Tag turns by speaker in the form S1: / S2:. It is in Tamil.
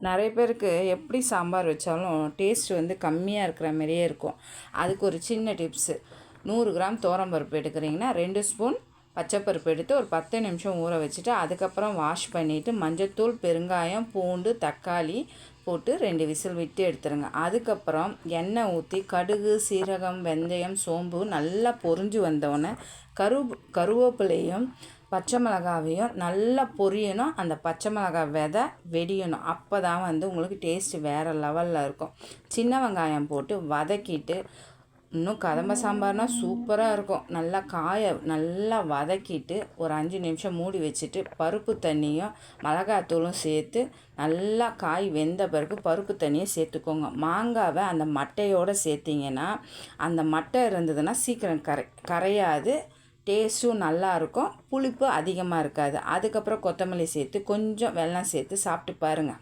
S1: நிறைய பேருக்கு எப்படி சாம்பார் வச்சாலும் டேஸ்ட் வந்து கம்மியாக இருக்கிற மாதிரியே இருக்கும். அதுக்கு ஒரு சின்ன டிப்ஸு. 100 கிராம் துவரம்பருப்பு எடுக்கிறீங்கன்னா 2 ஸ்பூன் பச்சைப்பருப்பு எடுத்து ஒரு 10 நிமிஷம் ஊற வச்சுட்டு அதுக்கப்புறம் வாஷ் பண்ணிவிட்டு மஞ்சத்தூள், பெருங்காயம், பூண்டு, தக்காளி போட்டு 2 விசில் விட்டு எடுத்துருங்க. அதுக்கப்புறம் எண்ணெய் ஊற்றி கடுகு, சீரகம், வெந்தயம், சோம்பு நல்லா பொரிஞ்சு வந்தோடனே கருவேப்பிலையும் பச்சை மிளகாவையும் நல்லா பொரியணும். அந்த பச்சை மிளகாய் விதை வெடியணும். அப்போ தான் வந்து உங்களுக்கு டேஸ்ட்டு வேறு லெவலில் இருக்கும். சின்ன வெங்காயம் போட்டு வதக்கிட்டு இன்னும் கதம்ப சாம்பார்னால் சூப்பராக இருக்கும். நல்லா வதக்கிட்டு ஒரு 5 நிமிஷம் மூடி வச்சுட்டு பருப்பு தண்ணியும் மிளகாத்தூளும் சேர்த்து நல்லா காய் வெந்த பிறகு பருப்பு தண்ணியை சேர்த்துக்கோங்க. மாங்காவை அந்த மட்டையோடு சேர்த்திங்கன்னா அந்த மட்டை இருந்ததுன்னா சீக்கிரம் கரையாது. டேஸ்ட்டும் நல்லாயிருக்கும். புளிப்பு அதிகமாக இருக்காது. அதுக்கப்புறம் கொத்தமல்லி சேர்த்து கொஞ்சம் வெல்லம் சேர்த்து சாப்பிட்டு பாருங்கள்.